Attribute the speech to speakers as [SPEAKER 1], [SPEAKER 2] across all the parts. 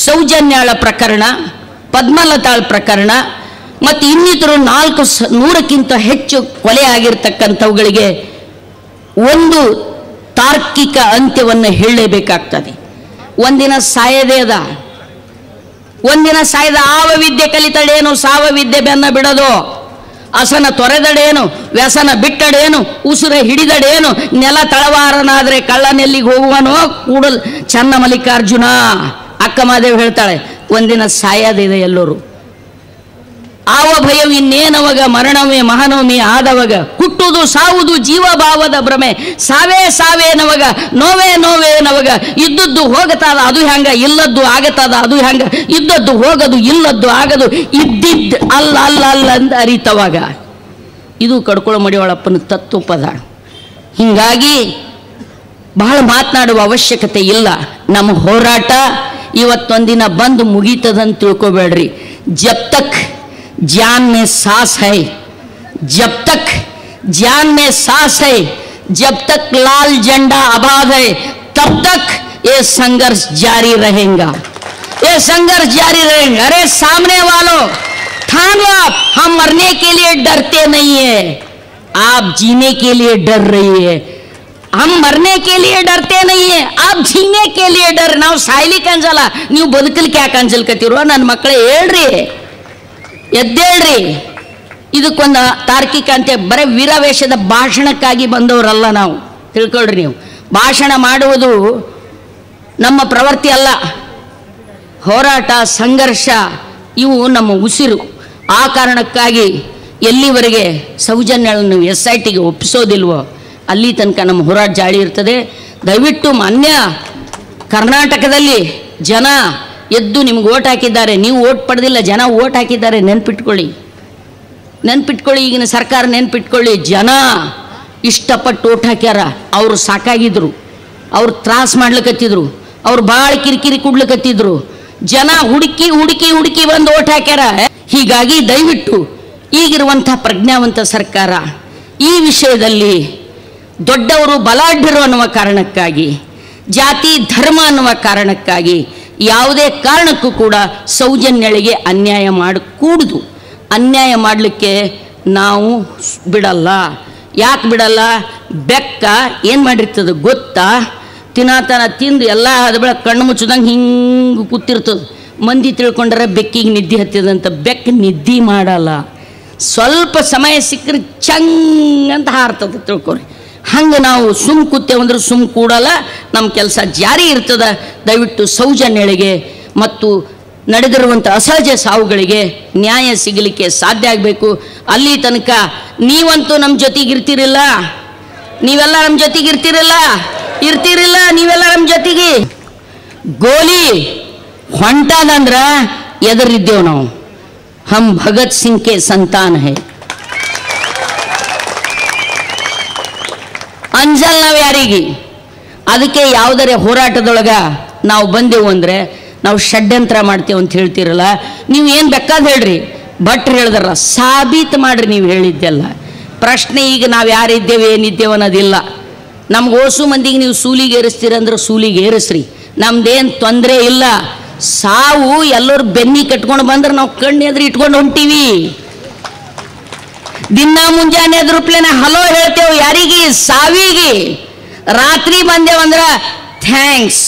[SPEAKER 1] ಸೌಜನ್ಯಾಳ ಪ್ರಕರಣ, ಪದ್ಮಲತಾಳ್ ಪ್ರಕರಣ ಮತ್ತು ಇನ್ನಿತರ 400ಕ್ಕಿಂತ ಹೆಚ್ಚು ಕೊಲೆ ಆಗಿರ್ತಕ್ಕಂಥವುಗಳಿಗೆ ಒಂದು ತಾರ್ಕಿಕ ಅಂತ್ಯವನ್ನು ಹೇಳಲೇಬೇಕಾಗ್ತದೆ. ಒಂದಿನ ಸಾಯದೇ ಅದ, ಒಂದಿನ ಸಾಯದ ಆವ ವಿದ್ಯೆ ಕಲಿತಡೇನು, ಸಾವ ವಿದ್ಯೆ ಬೆನ್ನ ಬಿಡೋದು, ಅಸನ ತೊರೆದಡೇನು, ವ್ಯಸನ ಬಿಟ್ಟಡೇನು, ಉಸುರ ಹಿಡಿದಡೇನು, ನೆಲ ತಳವಾರನಾದರೆ ಕಳ್ಳನೆಲ್ಲಿಗೆ ಹೋಗುವನೋ ಕೂಡಲ್ ಚನ್ನ ಮಲ್ಲಿಕಾರ್ಜುನ. ಅಕ್ಕ ಮಾದೇವಿ ಹೇಳ್ತಾಳೆ, ಒಂದಿನ ಸಾಯದಿದೆ ಎಲ್ಲರೂ. ಆವ ಭಯವು ಇನ್ನೇನವಾಗ, ಮರಣವೇ ಮಹಾನವಮಿ ಆದವಾಗ, ಹುಟ್ಟುವುದು ಸಾವುದು ಜೀವಭಾವದ ಭ್ರಮೆ, ಸಾವೇ ಸಾವೇನವಾಗ, ನೋವೇ ನೋವೇನವಾಗ, ಇದ್ದದ್ದು ಹೋಗತಾದ ಅದು ಹೆಂಗ, ಇಲ್ಲದ್ದು ಆಗತಾದ ಅದು ಹೆಂಗ, ಇದ್ದದ್ದು ಹೋಗದು ಇಲ್ಲದ್ದು ಆಗದು, ಇದ್ದಿದ್ದು ಅಲ್ಲ ಅಲ್ಲ ಅಲ್ಲ ಅಂತ ಅರಿತವಾಗ. ಇದು ಕಡ್ಕೊಳ ಮಡಿವಾಳಪ್ಪನ ತತ್ವಪದ. ಹೀಗಾಗಿ ಬಹಳ ಮಾತನಾಡುವ ಅವಶ್ಯಕತೆ ಇಲ್ಲ. ನಮ್ಮ ಹೋರಾಟ ಇವತ್ತೊಂದಿನ ಬಂದು ಮುಗೀತದಂತ ತಿಳ್ಕೊಬೇಡ್ರಿ. ಜಬ್ ತಕ್ जान में सांस है, जब तक जान में सांस है, जब तक लाल झंडा आबाद है, तब तक ये संघर्ष जारी रहेगा, ये संघर्ष जारी रहेगा. अरे सामने वालों ठान लो, हम मरने के लिए डरते नहीं है, आप जीने के लिए डर रही है. हम मरने के लिए डरते नहीं है, आप जीने के लिए डर. ನಾವು ಸಾಯ್ಲಿಕ್ಕೆ ಅಂಜಲ್ಲ, ನೀವು ಬದುಕಲಿಕ್ಕೆ ಯಾಕೆ ಅಂಜಲ್ಕತ್ತಿರೋ ನನ್ನ ಮಕ್ಕಳೇ, ಹೇಳ್ರಿ, ಎದ್ದೇಳ್ರಿ. ಇದಕ್ಕೊಂದು ತಾರ್ಕಿಕ ಅಂತೆ. ಬರೀ ವೀರಾವೇಶದ ಭಾಷಣಕ್ಕಾಗಿ ಬಂದವರಲ್ಲ ನಾವು, ತಿಳ್ಕೊಳ್ರಿ. ನೀವು ಭಾಷಣ ಮಾಡುವುದು ನಮ್ಮ ಪ್ರವೃತ್ತಿ ಅಲ್ಲ. ಹೋರಾಟ, ಸಂಘರ್ಷ ಇವು ನಮ್ಮ ಉಸಿರು. ಆ ಕಾರಣಕ್ಕಾಗಿ ಎಲ್ಲಿವರೆಗೆ ಸೌಜನ್ಯಗಳನ್ನು SITಗೆ ಒಪ್ಪಿಸೋದಿಲ್ವೋ ಅಲ್ಲಿ ತನಕ ನಮ್ಮ ಹೋರಾಟ ಜಾಳಿ ಇರ್ತದೆ. ದಯವಿಟ್ಟು ಮಾನ್ಯ ಕರ್ನಾಟಕದಲ್ಲಿ ಜನ ಎದ್ದು ನಿಮ್ಗೆ ಓಟ್ ಹಾಕಿದ್ದಾರೆ, ನೀವು ಓಟ್ ಪಡೆದಿಲ್ಲ, ಜನ ಓಟ್ ಹಾಕಿದ್ದಾರೆ. ನೆನ್ಪಿಟ್ಕೊಳ್ಳಿ, ಈಗಿನ ಸರ್ಕಾರ ನೆನ್ಪಿಟ್ಕೊಳ್ಳಿ. ಜನ ಇಷ್ಟಪಟ್ಟು ಓಟ್ ಹಾಕ್ಯಾರ. ಅವರು ಸಾಕಾಗಿದ್ರು, ಅವ್ರು ತ್ರಾಸ ಮಾಡ್ಲಿಕ್ಕತ್ತಿದ್ರು, ಅವ್ರು ಭಾಳ ಕಿರಿಕಿರಿ ಕೊಡ್ಲಿಕ್ಕತ್ತಿದ್ರು. ಜನ ಹುಡುಕಿ ಹುಡುಕಿ ಹುಡುಕಿ ಬಂದು ಓಟ್ ಹಾಕ್ಯಾರ. ಹೀಗಾಗಿ ದಯವಿಟ್ಟು ಈಗಿರುವಂಥ ಪ್ರಜ್ಞಾವಂತ ಸರ್ಕಾರ ಈ ವಿಷಯದಲ್ಲಿ ದೊಡ್ಡವರು ಬಲಾಢ್ಯರು ಅನ್ನುವ ಕಾರಣಕ್ಕಾಗಿ, ಜಾತಿ ಧರ್ಮ ಅನ್ನುವ ಕಾರಣಕ್ಕಾಗಿ ಯಾವುದೇ ಕಾರಣಕ್ಕೂ ಕೂಡ ಸೌಜನ್ಯಳಿಗೆ ಅನ್ಯಾಯ ಮಾಡಕೂಡದು. ಅನ್ಯಾಯ ಮಾಡಲಿಕ್ಕೆ ನಾವು ಬಿಡಲ್ಲ. ಯಾಕೆ ಬಿಡಲ್ಲ? ಬೆಕ್ಕ ಏನು ಮಾಡಿರ್ತದೆ ಗೊತ್ತಾ? ತಿನ್ನಾತನ ತಿಂದು ಎಲ್ಲ ಅದ ಬೆಳಗ್ಗೆ ಕಣ್ಣು ಮುಚ್ಚದಂಗೆ ಹಿಂಗೆ ಕೂತಿರ್ತದೆ. ಮಂದಿ ತಿಳ್ಕೊಂಡ್ರೆ ಬೆಕ್ಕಿಗೆ ನಿದ್ದೆ ಹತ್ತಿದಂತ. ಬೆಕ್ಕ ನಿದ್ದೆ ಮಾಡಲ್ಲ, ಸ್ವಲ್ಪ ಸಮಯ ಸಿಕ್ಕರೆ ಚಂಗ್ ಅಂತ ಹಾರ್ತದೆ, ತಿಳ್ಕೊರಿ. ಹಂಗೆ ನಾವು ಸುಮ್ ಕೂತೇವಂದ್ರೆ ಸುಮ್ ಕೂಡಲ್ಲ, ನಮ್ಮ ಕೆಲಸ ಜಾರಿ ಇರ್ತದೆ. ದಯವಿಟ್ಟು ಸೌಜನ್ಯಳಿಗೆ ಮತ್ತು ನಡೆದಿರುವಂಥ ಅಸಹಜ ಸಾವುಗಳಿಗೆ ನ್ಯಾಯ ಸಿಗಲಿಕ್ಕೆ ಸಾಧ್ಯ ಆಗಬೇಕು. ಅಲ್ಲಿ ತನಕ ನೀವಂತೂ ನಮ್ಮ ಜೊತೆಗಿರ್ತಿರಿಲ್ಲ, ನೀವೆಲ್ಲ ನಮ್ಮ ಜೊತೆಗಿರ್ತಿರಲ್ಲ, ನೀವೆಲ್ಲ ನಮ್ಮ ಜೊತೆಗೆ. ಗೋಲಿ ಹೊಂಟಾದಂದ್ರೆ ಎದರಿದ್ದೇವೆ ನಾವು. ಹಮ್ ಭಗತ್ ಸಿಂಗ್ ಕೆ ಸಂತಾನ ಹೈ. ಅಂಜಲ್ ನಾವು ಯಾರಿಗೆ. ಅದಕ್ಕೆ ಯಾವುದರ ಹೋರಾಟದೊಳಗ ನಾವು ಬಂದೆವು ಅಂದರೆ ನಾವು ಷಡ್ಯಂತ್ರ ಮಾಡ್ತೇವೆ ಅಂತ ಹೇಳ್ತಿರಲ್ಲ. ನೀವು ಏನು ಬೇಕಾದ ಹೇಳ್ರಿ, ಭಟ್ರು ಹೇಳಿದಾರ ಸಾಬೀತು ಮಾಡ್ರಿ ನೀವು ಹೇಳಿದ್ದೆಲ್ಲ. ಪ್ರಶ್ನೆ ಈಗ ನಾವು ಯಾರಿದ್ದೇವೆ ಏನಿದ್ದೇವೆ ಅನ್ನೋದಿಲ್ಲ. ನಮ್ಗೆ ಓಸು ಮಂದಿಗೆ ನೀವು ಸೂಲಿಗೆ ಏರಿಸ್ತೀರಂದ್ರೆ ಸೂಲಿಗೆ ಏರಿಸ್ರಿ, ನಮ್ದೇನು ತೊಂದರೆ ಇಲ್ಲ. ಸಾವು ಎಲ್ಲರೂ ಬೆನ್ನಿ ಕಟ್ಕೊಂಡು ಬಂದ್ರೆ ನಾವು ಕಣ್ಣು ಎದುರು ಇಟ್ಕೊಂಡು ಹೊಂಟೀವಿ. ದಿನ ಮುಂಜಾನೆ ಎದುರುಪ್ಲೇನ ಹಲೋ ಹೇಳ್ತೇವೆ ಯಾರಿಗೆ? ಸಾವಿಗೆ. ರಾತ್ರಿ ಬಂದೇವಂದ್ರೆ ಥ್ಯಾಂಕ್ಸ್,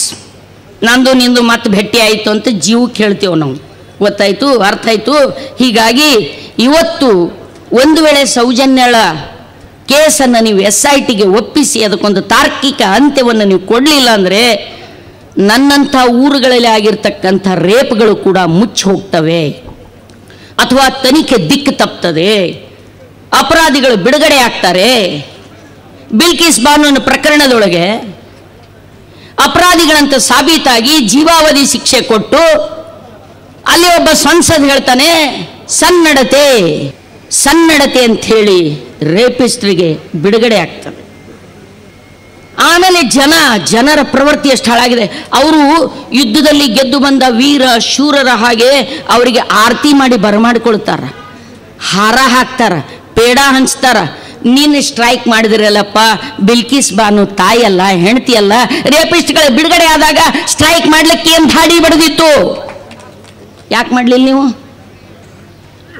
[SPEAKER 1] ನಂದು ನಿಂದು ಮತ್ತೆ ಭೇಟಿ ಆಯಿತು ಅಂತ ಜೀವಕ್ಕೆ ಹೇಳ್ತೇವೆ ನಾವು. ಗೊತ್ತಾಯ್ತು, ಅರ್ಥ ಆಯಿತು. ಹೀಗಾಗಿ ಇವತ್ತು ಒಂದು ವೇಳೆ ಸೌಜನ್ಯಳ ಕೇಸನ್ನು ನೀವು SITಗೆ ಒಪ್ಪಿಸಿ ಅದಕ್ಕೊಂದು ತಾರ್ಕಿಕ ಅಂತ್ಯವನ್ನು ನೀವು ಕೊಡಲಿಲ್ಲ ಅಂದರೆ ನನ್ನಂಥ ಊರುಗಳಲ್ಲಿ ಆಗಿರ್ತಕ್ಕಂಥ ರೇಪ್ಗಳು ಕೂಡ ಮುಚ್ಚಿ ಹೋಗ್ತವೆ, ಅಥವಾ ತನಿಖೆ ದಿಕ್ಕು ತಪ್ತದೆ, ಅಪರಾಧಿಗಳು ಬಿಡುಗಡೆ ಆಗ್ತಾರೆ. ಬಿಲ್ಕಿಸ್ ಬಾನುವಿನ ಪ್ರಕರಣದೊಳಗೆ ಅಪರಾಧಿಗಳಂತ ಸಾಬೀತಾಗಿ ಜೀವಾವಧಿ ಶಿಕ್ಷೆ ಕೊಟ್ಟು ಅಲ್ಲಿ ಒಬ್ಬ ಸಂಸದ್ ಹೇಳ್ತಾನೆ ಸನ್ನಡತೆ ಅಂತ ಹೇಳಿ ರೇಪಿಸ್ಟ್ರಿಗೆ ಬಿಡುಗಡೆ ಆಗ್ತದೆ. ಆಮೇಲೆ ಜನರ ಪ್ರವೃತ್ತಿ ಎಷ್ಟು ಹಾಳಾಗಿದೆ. ಅವರು ಯುದ್ಧದಲ್ಲಿ ಗೆದ್ದು ಬಂದ ವೀರ ಶೂರರ ಹಾಗೆ ಅವರಿಗೆ ಆರತಿ ಮಾಡಿ ಬರಮಾಡಿಕೊಳ್ತಾರ, ಹಾರ ಹಾಕ್ತಾರ, ಪೇಡ ಹಂಚ್ತಾರ, ನೀನು ಸ್ಟ್ರೈಕ್ ಮಾಡಿದ್ರಲ್ಲಪ್ಪ, ಬಿಲ್ಕಿಸ್ ಬಾನು ತಾಯಿಯಲ್ಲ, ಹೆಂಡತಿಯಲ್ಲ, ರೇಪಿಸ್ಟ್ಗಳ ಬಿಡುಗಡೆ ಆದಾಗ ಸ್ಟ್ರೈಕ್ ಮಾಡ್ಲಿಕ್ಕೆ ಏನು ಧಾಡಿ ಬಡ್ದಿತ್ತು? ಯಾಕೆ ಮಾಡಲಿಲ್ಲ ನೀವು?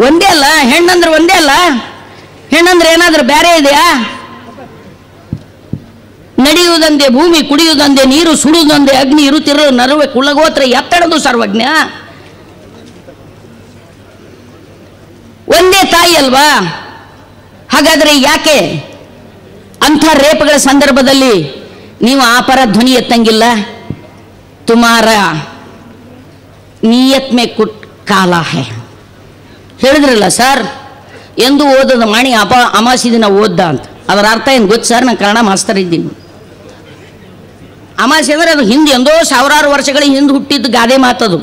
[SPEAKER 1] ಒಂದೇ ಅಲ್ಲ, ಹೆಣ್ಣಂದ್ರೆ ಒಂದೇ ಅಲ್ಲ, ಹೆಣ್ಣಂದ್ರೆ ಏನಾದ್ರೂ ಬೇರೆ ಇದೆಯಾ? ನಡೆಯುವುದಂದೆ ಭೂಮಿ, ಕುಡಿಯುವುದಂದೆ ನೀರು, ಸುಡುವುದಂದೆ ಅಗ್ನಿ, ಇರುತ್ತಿರೋ ನರುವೆ ಕುಲಗೋತ್ರ ಎತ್ತಡದು ಸರ್ವಜ್ಞ. ಒಂದೇ ತಾಯಿ ಅಲ್ವಾ? ಹಾಗಾದ್ರೆ ಯಾಕೆ ಅಂಥ ರೇಪ್ಗಳ ಸಂದರ್ಭದಲ್ಲಿ ನೀವು ಆ ಪರ ಧ್ವನಿ ಎತ್ತಂಗಿಲ್ಲ? ತುಮಾರ ನಿಯತ್ ಮೇ ಕುಟ್ ಕಾಲ ಹೇ ಹೇಳಿದ್ರಲ್ಲ ಸರ್. ಎಂದು ಓದದ ಮಾಣಿ ಅಮಾಸಿ ದಿನ ಓದ್ದ ಅಂತ. ಅದರ ಅರ್ಥ ಏನು ಗೊತ್ತು ಸರ್? ನಾನು ಕನ್ನಡ ಮಾಸ್ತರ್ ಇದ್ದೀನಿ. ಅಮಾಸಿ ಅಂದರೆ ಅದು ಹಿಂದೆ ಎಂದೋ ಸಾವಿರಾರು ವರ್ಷಗಳ ಹಿಂದೆ ಹುಟ್ಟಿದ್ದು ಗಾದೆ ಮಾತದು.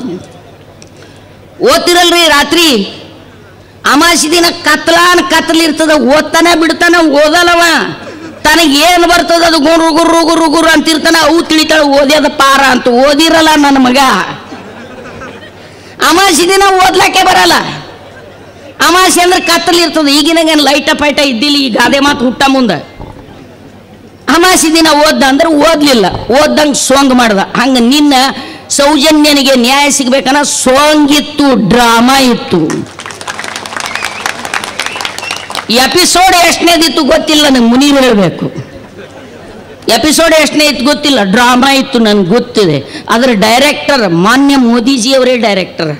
[SPEAKER 1] ಓದ್ತಿರಲ್ರಿ ರಾತ್ರಿ ಅಮಾಸಿ ದಿನ ಕತ್ತಲಿರ್ತದ, ಓದ್ತಾನೆ ಬಿಡ್ತಾನೆ, ಓದಲ್ಲವ. ತನಗೇನು ಬರ್ತದ ಅದು ಗುರು ಗುರು ಗುರು ಗುರು ಅಂತಿರ್ತಾನೆ. ಅವು ತಿಳಿತಾಳೆ ಓದ್ಯದ ಪಾರ ಅಂತ. ಓದಿರಲ್ಲ ನನ್ನ ಮಗ. ಅಮಾಸಿ ದಿನ ಓದ್ಲಕ್ಕೆ ಬರಲ್ಲ. ಅಮಾಸಿ ಅಂದ್ರೆ ಕತ್ತಲಿರ್ತದೆ. ಈಗಿನಾಗೇನು ಲೈಟ ಪೈಟ ಇದ್ದಿಲ್ಲ ಈ ಗಾದೆ ಮಾತು ಹುಟ್ಟ ಮುಂದೆ. ಅಮಾಸಿ ದಿನ ಓದ್ದ ಅಂದ್ರೆ ಓದ್ಲಿಲ್ಲ, ಓದ್ದಂಗೆ ಸೋಂಗ್ ಮಾಡ್ದ. ಹಂಗೆ ನಿನ್ನ ಸೌಜನ್ಯನಿಗೆ ನ್ಯಾಯ ಸಿಗ್ಬೇಕನ್ನ ಸೋಂಗ್ ಇತ್ತು, ಡ್ರಾಮಾ ಇತ್ತು. ಎಪಿಸೋಡ್ ಎಷ್ಟನೇದಿತ್ತು ಗೊತ್ತಿಲ್ಲ ನನಗೆ, ಮುನೀರ್ ಹೇಳಬೇಕು. ಎಪಿಸೋಡ್ ಎಷ್ಟನೇ ಇತ್ತು ಗೊತ್ತಿಲ್ಲ, ಡ್ರಾಮಾ ಇತ್ತು ನನಗೆ ಗೊತ್ತಿದೆ. ಅದರ ಡೈರೆಕ್ಟರ್ ಮಾನ್ಯ ಮೋದಿಜಿಯವರೇ ಡೈರೆಕ್ಟರ್.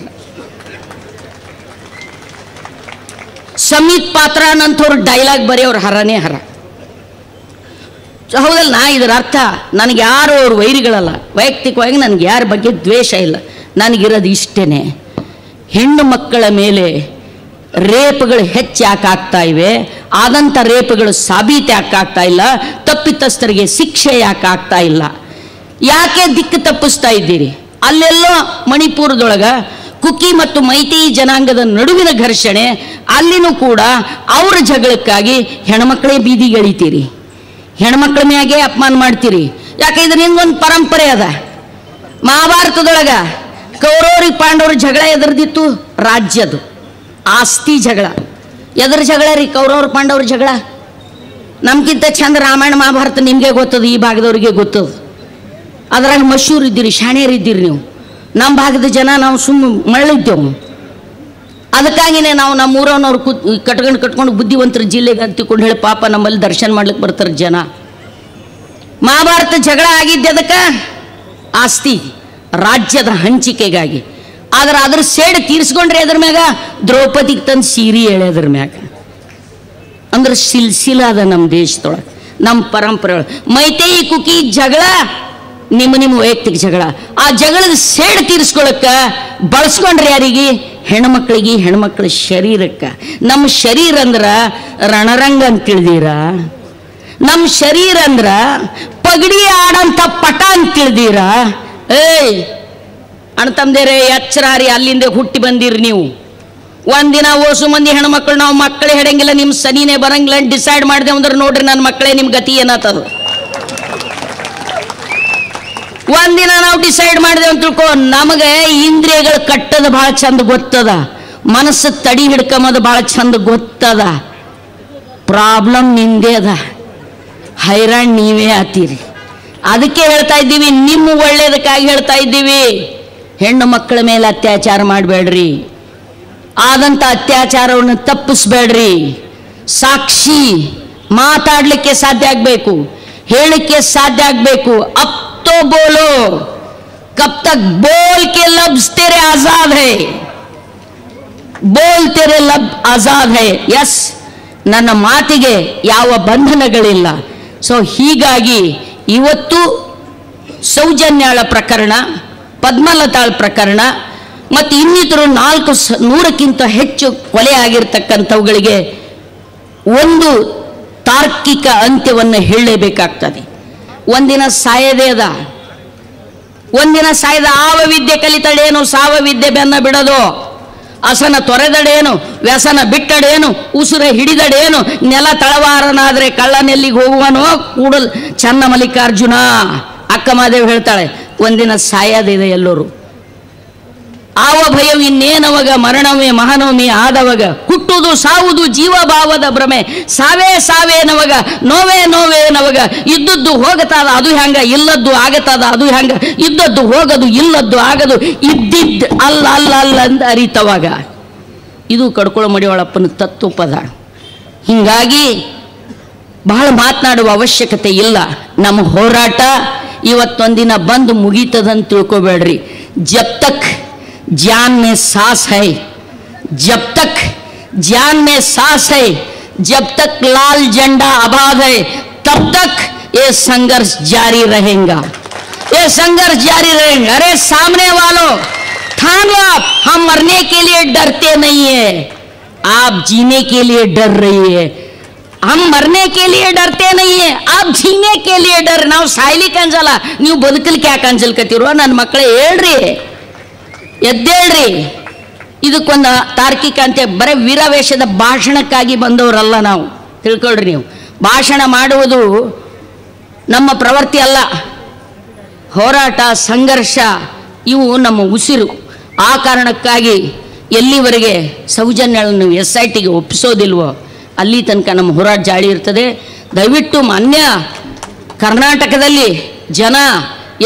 [SPEAKER 1] ಸಮಿತ್ ಪಾತ್ರನಂತವ್ರು ಡೈಲಾಗ್ ಬರೆಯವ್ರು ಹರನೇ ಹರ. ಹೌದಲ್ಲ? ಇದರ ಅರ್ಥ ನನಗೆ ಯಾರು ಅವ್ರ ವೈರಿಗಳಲ್ಲ. ವೈಯಕ್ತಿಕವಾಗಿ ನನಗೆ ಯಾರ ಬಗ್ಗೆ ದ್ವೇಷ ಇಲ್ಲ. ನನಗಿರೋದು ಇಷ್ಟೇನೆ, ಹೆಣ್ಣು ಮಕ್ಕಳ ಮೇಲೆ ರೇಪ್ಗಳು ಹೆಚ್ಚು ಯಾಕೆ ಆಗ್ತಾ ಇವೆ, ಆದಂಥ ರೇಪ್ಗಳು ಸಾಬೀತು ಯಾಕೆ ಆಗ್ತಾ ಇಲ್ಲ, ತಪ್ಪಿತಸ್ಥರಿಗೆ ಶಿಕ್ಷೆ ಯಾಕೆ ಆಗ್ತಾ ಇಲ್ಲ, ಯಾಕೆ ದಿಕ್ಕು ತಪ್ಪಿಸ್ತಾ ಇದ್ದೀರಿ? ಅಲ್ಲೆಲ್ಲೋ ಮಣಿಪುರದೊಳಗೆ ಕುಕಿ ಮತ್ತು ಮೈತೈ ಜನಾಂಗದ ನಡುವಿನ ಘರ್ಷಣೆ, ಅಲ್ಲಿನೂ ಕೂಡ ಅವರ ಜಗಳಕ್ಕಾಗಿ ಹೆಣ್ಮಕ್ಳೇ ಬೀದಿಗೆಳಿತೀರಿ, ಹೆಣ್ಮಕ್ಳ ಮ್ಯಾಗೆ ಅಪಮಾನ ಮಾಡ್ತೀರಿ. ಯಾಕೆ ಇದರಿಂದ ಒಂದು ಪರಂಪರೆ ಅದ. ಮಹಾಭಾರತದೊಳಗ ಕೌರವರಿಗೆ ಪಾಂಡವ್ರ ಜಗಳ ಎದುರ್ದಿತ್ತು, ರಾಜ್ಯದು ಆಸ್ತಿ ಜಗಳ. ಎದ್ರ ಜಗಳ ರೀ? ಕೌರವ್ರ ಪಾಂಡವ್ರ ಜಗಳ. ನಮ್ಗಿಂತ ಚಂದ ರಾಮಾಯಣ ಮಹಾಭಾರತ ನಿಮಗೆ ಗೊತ್ತದ, ಈ ಭಾಗದವ್ರಿಗೆ ಗೊತ್ತದ. ಅದ್ರಾಗ ಮಶೂರ್ ಇದ್ದೀರಿ, ಶಾಣ್ಯರಿದ್ದೀರಿ ನೀವು. ನಮ್ಮ ಭಾಗದ ಜನ ನಾವು ಮರಳಿದ್ದೇವು. ಅದಕ್ಕಾಗಿನೇ ನಾವು ನಮ್ಮ ಊರವ್ನವ್ರು ಕಟ್ಕೊಂಡು ಬುದ್ಧಿವಂತರ ಜಿಲ್ಲೆಗೆ ಅಂತಿಕೊಂಡು ಹೇಳಿ ಪಾಪ ನಮ್ಮಲ್ಲಿ ದರ್ಶನ ಮಾಡ್ಲಿಕ್ಕೆ ಬರ್ತಾರೆ ಜನ. ಮಹಾಭಾರತ ಜಗಳ ಆಗಿದ್ದೆ ಅದಕ್ಕೆ ಆಸ್ತಿ ರಾಜ್ಯದ ಹಂಚಿಕೆಗಾಗಿ. ಆದ್ರೆ ಅದ್ರ ಸೇಡ್ ತೀರಿಸ್ಕೊಂಡ್ರೆ ಅದ್ರ ಮ್ಯಾಗ ದ್ರೌಪದಿಗೆ ತಂದು ಸೀರೆ ಎಳೆದ್ರ ಮ್ಯಾಗ. ಅಂದ್ರೆ ಸಿಲ್ಸಿಲಾದ ನಮ್ಮ ದೇಶದೊಳಗೆ, ನಮ್ಮ ಪರಂಪರೆ ಒಳಗೆ. ಮೈತೈ ಕುಕಿ ಜಗಳ ನಿಮ್ಮ ವೈಯಕ್ತಿಕ ಜಗಳ. ಆ ಜಗಳದ ಸೇಡ್ ತೀರಿಸ್ಕೊಳಕ್ಕೆ ಬಳಸ್ಕೊಂಡ್ರೆ ಯಾರಿಗೆ? ಹೆಣ್ಮಕ್ಳಿಗೆ, ಹೆಣ್ಮಕ್ಳ ಶರೀರಕ್ಕೆ. ನಮ್ಮ ಶರೀರ ಅಂದ್ರೆ ರಣರಂಗ ಅಂತ ತಿಳಿದೀರ? ನಮ್ಮ ಶರೀರ ಅಂದ್ರ ಪಗಡಿ ಆಡಂತ ಪಟ ಅಂತ ತಿಳಿದೀರ? ಏಯ್ ಅಣ್ತಂದೇರೆ ಎಚ್ಚರಾರಿ, ಅಲ್ಲಿಂದ ಹುಟ್ಟಿ ಬಂದಿರಿ ನೀವು. ಒಂದಿನ ಓಸು ಮಂದಿ ಹೆಣ್ಮಕ್ಳು ನಾವು ಮಕ್ಕಳೇ ಹೆಡಂಗಿಲ್ಲ, ನಿಮ್ಮ ಸನಿನೇ ಬರಂಗಿಲ್ಲ ಡಿಸೈಡ್ ಮಾಡಿದೆ ಅಂದ್ರೆ ನೋಡ್ರಿ ನನ್ನ ಮಕ್ಕಳೇ ನಿಮ್ಮ ಗತಿ ಏನಾಗ್ತದ. ಒಂದಿನ ನಾವು ಡಿಸೈಡ್ ಮಾಡಿದೆ ಅಂತ ತಿಳ್ಕೊ, ನಮಗೆ ಇಂದ್ರಿಯಗಳು ಕಟ್ಟದ ಭಾಳ ಚಂದ ಗೊತ್ತದ, ಮನಸ್ಸು ತಡಿ ಹಿಡ್ಕೊಂಬದು ಭಾಳ ಚಂದ ಗೊತ್ತದ. ಪ್ರಾಬ್ಲಮ್ ನಿಂದೇ ಅದ, ಹೈರಾಣ್ ನೀವೇ ಆತೀರಿ. ಅದಕ್ಕೆ ಹೇಳ್ತಾ ಇದ್ದೀವಿ, ನಿಮ್ಮ ಒಳ್ಳೇದಕ್ಕಾಗಿ ಹೇಳ್ತಾ ಇದ್ದೀವಿ, ಹೆಣ್ಣು ಮಕ್ಕಳ ಮೇಲೆ ಅತ್ಯಾಚಾರ ಮಾಡಬೇಡ್ರಿ, ಆದಂಥ ಅತ್ಯಾಚಾರವನ್ನು ತಪ್ಪಿಸ್ಬೇಡ್ರಿ. ಸಾಕ್ಷಿ ಮಾತಾಡಲಿಕ್ಕೆ ಸಾಧ್ಯ ಆಗಬೇಕು, ಹೇಳಲಿಕ್ಕೆ ಸಾಧ್ಯ ಆಗಬೇಕು. ಅಪ್ तो बोलो, कब तक बोल के लफ्ज तेरे आजाद है, बोल तेरे लब आजाद है. ಯಸ್, ನನ್ನ ಮಾತಿಗೆ ಯಾವ ಬಂಧನಗಳಿಲ್ಲ. ಸೊ ಹೀಗಾಗಿ ಇವತ್ತು ಸೌಜನ್ಯಾಳ ಪ್ರಕರಣ, ಪದ್ಮಲತಾಳ್ ಪ್ರಕರಣ ಮತ್ತು ಇನ್ನಿತರು 400ಕ್ಕಿಂತ ಹೆಚ್ಚು ಕೊಲೆ ಆಗಿರ್ತಕ್ಕಂಥವುಗಳಿಗೆ ಒಂದು ತಾರ್ಕಿಕ ಅಂತ್ಯವನ್ನು ಹೇಳಲೇಬೇಕಾಗ್ತದೆ. ಒಂದಿನ ಸಾಯದೇ ಅದ, ಒಂದಿನ ಸಾಯದ. ಆವ ವಿದ್ಯೆ ಕಲಿತಡೇನು, ಸಾವ ವಿದ್ಯೆ ಬೆನ್ನ ಬಿಡೋದು. ಅಸನ ತೊರೆದಡೇನು, ವ್ಯಸನ ಬಿಟ್ಟಡೇನು, ಉಸುರ ಹಿಡಿದಡೇನು, ನೆಲ ತಳವಾರನಾದ್ರೆ ಕಳ್ಳನೆಲ್ಲಿಗೆ ಹೋಗುವನೋ ಕೂಡಲ್ ಚನ್ನ ಮಲ್ಲಿಕಾರ್ಜುನ. ಅಕ್ಕ ಮಾದೇವಿ ಹೇಳ್ತಾಳೆ, ಒಂದಿನ ಸಾಯದಿದೆ ಎಲ್ಲರೂ. ಆವ ಭಯವಿನ್ನೇನವಾಗ ಮರಣವೇ ಮಹಾನವಮಿ ಆದವಾಗ ಹುಟ್ಟುವುದು ಸಾವುದು ಜೀವಭಾವದ ಭ್ರಮೆ ಸಾವೇ ಸಾವೇನವಾಗ ನೋವೇ ನೋವೇನವಾಗ ಇದ್ದದ್ದು ಹೋಗತಾದ ಅದು ಹೆಂಗ ಇಲ್ಲದ್ದು ಆಗತಾದ ಅದು ಹೆಂಗ ಇದ್ದದ್ದು ಹೋಗದು ಇಲ್ಲದ್ದು ಆಗದು ಇದ್ದಿದ್ದು ಅಲ್ಲ ಅಲ್ಲ ಅಲ್ಲ ಅಂತ ಅರಿತವಾಗ. ಇದು ಕಡ್ಕೊಳ್ಳೋ ಮಡಿವಾಳಪ್ಪನ ತತ್ವಪದ. ಹೀಗಾಗಿ ಬಹಳ ಮಾತನಾಡುವ ಅವಶ್ಯಕತೆ ಇಲ್ಲ. ನಮ್ಮ ಹೋರಾಟ ಇವತ್ತೊಂದಿನ ಬಂದು ಮುಗೀತದಂತ ತಿಳ್ಕೊಬೇಡ್ರಿ. ಜಬ್ ತಕ್ ಜಾನ್ ಮೇ ಸಾಸ್ ಹೈ, ಜಬ್ ತಕ್ ಜಾನ್ ಮೇ ಸಾಸ್ ಹೈ, ಜಬ್ ತಕ್ लाल झंडा आबाद है तब तक ये संघर्ष जारी रहेगा, ये संघर्ष जारी रहेगा. अरे सामने वालों ठान लो, हम मरने के लिए डरते नहीं है, आप जीने के लिए डर रही है. हम मरने के लिए डरते नहीं है, आप जीने के लिए डर. ನಾವು ಸಾಯ್ಲಿಕ್ಕೆ ಅಂಜಲ್ಲ, ನೀವು ಬದುಕಲಿಕ್ಕೆ ಯಾಕೆ ಅಂಜಲ್ಕತ್ತಿರೋ ನನ್ನ ಮಕ್ಕಳೇ? ಹೇಳ್ರಿ, ಎದ್ದೇಳ್ರಿ. ಇದಕ್ಕೊಂದು ತಾರ್ಕಿಕ ಅಂತೆ. ಬರೀ ವೀರಾವೇಶದ ಭಾಷಣಕ್ಕಾಗಿ ಬಂದವರಲ್ಲ ನಾವು, ತಿಳ್ಕೊಳ್ರಿ. ನೀವು ಭಾಷಣ ಮಾಡುವುದು ನಮ್ಮ ಪ್ರವೃತ್ತಿ ಅಲ್ಲ. ಹೋರಾಟ ಸಂಘರ್ಷ ಇವು ನಮ್ಮ ಉಸಿರು. ಆ ಕಾರಣಕ್ಕಾಗಿ ಎಲ್ಲಿವರೆಗೆ ಸೌಜನ್ಯಗಳನ್ನು SITಗೆ ಒಪ್ಪಿಸೋದಿಲ್ವೋ ಅಲ್ಲಿ ತನಕ ನಮ್ಮ ಹೋರಾಟ ಜಾಳಿ ಇರ್ತದೆ. ದಯವಿಟ್ಟು ಮಾನ್ಯ ಕರ್ನಾಟಕದಲ್ಲಿ ಜನ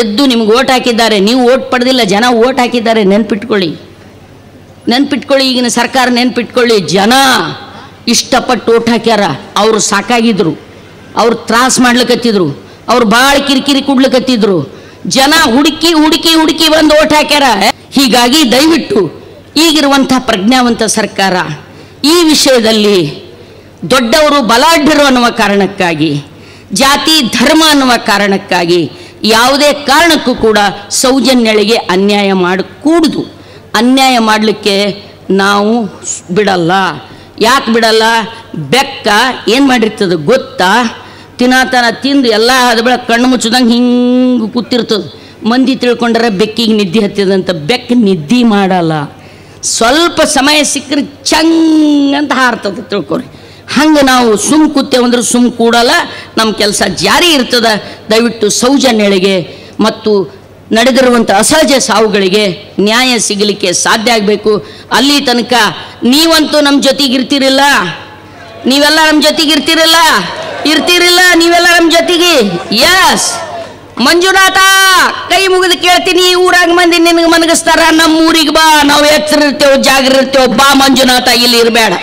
[SPEAKER 1] ಎದ್ದು ನಿಮ್ಗೆ ಓಟ್ ಹಾಕಿದ್ದಾರೆ, ನೀವು ಓಟ್ ಪಡೆದಿಲ್ಲ, ಜನ ಓಟ್ ಹಾಕಿದ್ದಾರೆ. ನೆನ್ಪಿಟ್ಕೊಳ್ಳಿ. ಈಗಿನ ಸರ್ಕಾರ ನೆನ್ಪಿಟ್ಕೊಳ್ಳಿ. ಜನ ಇಷ್ಟಪಟ್ಟು ಓಟ್ ಹಾಕ್ಯಾರ. ಅವರು ಸಾಕಾಗಿದ್ರು, ಅವ್ರು ತ್ರಾಸ ಮಾಡ್ಲಿಕ್ಕತ್ತಿದ್ರು, ಅವ್ರು ಭಾಳ ಕಿರಿಕಿರಿ ಕೊಡ್ಲಿಕ್ಕತ್ತಿದ್ರು. ಜನ ಹುಡುಕಿ ಹುಡುಕಿ ಹುಡುಕಿ ಬಂದು ಓಟ್ ಹಾಕ್ಯಾರ. ಹೀಗಾಗಿ ದಯವಿಟ್ಟು ಈಗಿರುವಂಥ ಪ್ರಜ್ಞಾವಂತ ಸರ್ಕಾರ ಈ ವಿಷಯದಲ್ಲಿ ದೊಡ್ಡವರು ಬಲಾಢ್ಯರು ಅನ್ನುವ ಕಾರಣಕ್ಕಾಗಿ, ಜಾತಿ ಧರ್ಮ ಅನ್ನುವ ಕಾರಣಕ್ಕಾಗಿ ಯಾವುದೇ ಕಾರಣಕ್ಕೂ ಕೂಡ ಸೌಜನ್ಯಳಿಗೆ ಅನ್ಯಾಯ ಮಾಡಕೂಡದು. ಅನ್ಯಾಯ ಮಾಡಲಿಕ್ಕೆ ನಾವು ಬಿಡಲ್ಲ. ಯಾಕೆ ಬಿಡಲ್ಲ? ಬೆಕ್ಕ ಏನು ಮಾಡಿರ್ತದೆ ಗೊತ್ತಾ? ತಿನ್ನಾತನ ತಿಂದು ಎಲ್ಲ ಅದ ಬೆಳಗ್ಗೆ ಕಣ್ಣು ಮುಚ್ಚದಂಗೆ ಹಿಂಗೆ ಕೂತಿರ್ತದೆ. ಮಂದಿ ತಿಳ್ಕೊಂಡ್ರೆ ಬೆಕ್ಕಿಗೆ ನಿದ್ದೆ ಹತ್ತಿದಂತ. ಬೆಕ್ಕ ನಿದ್ದೆ ಮಾಡಲ್ಲ. ಸ್ವಲ್ಪ ಸಮಯ ಸಿಕ್ಕರೆ ಚಂಗ್ ಅಂತ ಹಾರ್ತದೆ, ತಿಳ್ಕೊರಿ. ಹಂಗೆ ನಾವು ಸುಮ್ ಕೂತೇವಂದ್ರೆ ಸುಮ್ ಕೂಡಲ್ಲ, ನಮ್ಮ ಕೆಲಸ ಜಾರಿ ಇರ್ತದೆ. ದಯವಿಟ್ಟು ಸೌಜನ್ಯಳಿಗೆ ಮತ್ತು ನಡೆದಿರುವಂಥ ಅಸಹಜ ಸಾವುಗಳಿಗೆ ನ್ಯಾಯ ಸಿಗಲಿಕ್ಕೆ ಸಾಧ್ಯ ಆಗಬೇಕು. ಅಲ್ಲಿ ತನಕ ನೀವಂತೂ ನಮ್ಮ ಜೊತೆಗಿರ್ತಿರಿಲ್ಲ, ನೀವೆಲ್ಲ ನಮ್ಮ ಜೊತೆಗಿರ್ತಿರಿಲ್ಲ, ನೀವೆಲ್ಲ ನಮ್ಮ ಜೊತೆಗೆ. ಎಸ್ ಮಂಜುನಾಥ, ಕೈ ಮುಗಿದು ಕೇಳ್ತೀನಿ, ಊರಾಗ ಮಂದಿ ನಿನಗೆ ಮನಗಿಸ್ತಾರ, ನಮ್ಮ ಊರಿಗೆ ಬಾ, ನಾವು ಎಚ್ಚರ ಇರ್ತೇವೆ, ಜಾಗ್ರ ಇರ್ತೇವೆ. ಬಾ ಮಂಜುನಾಥ, ಇಲ್ಲಿ ಇರಬೇಡ.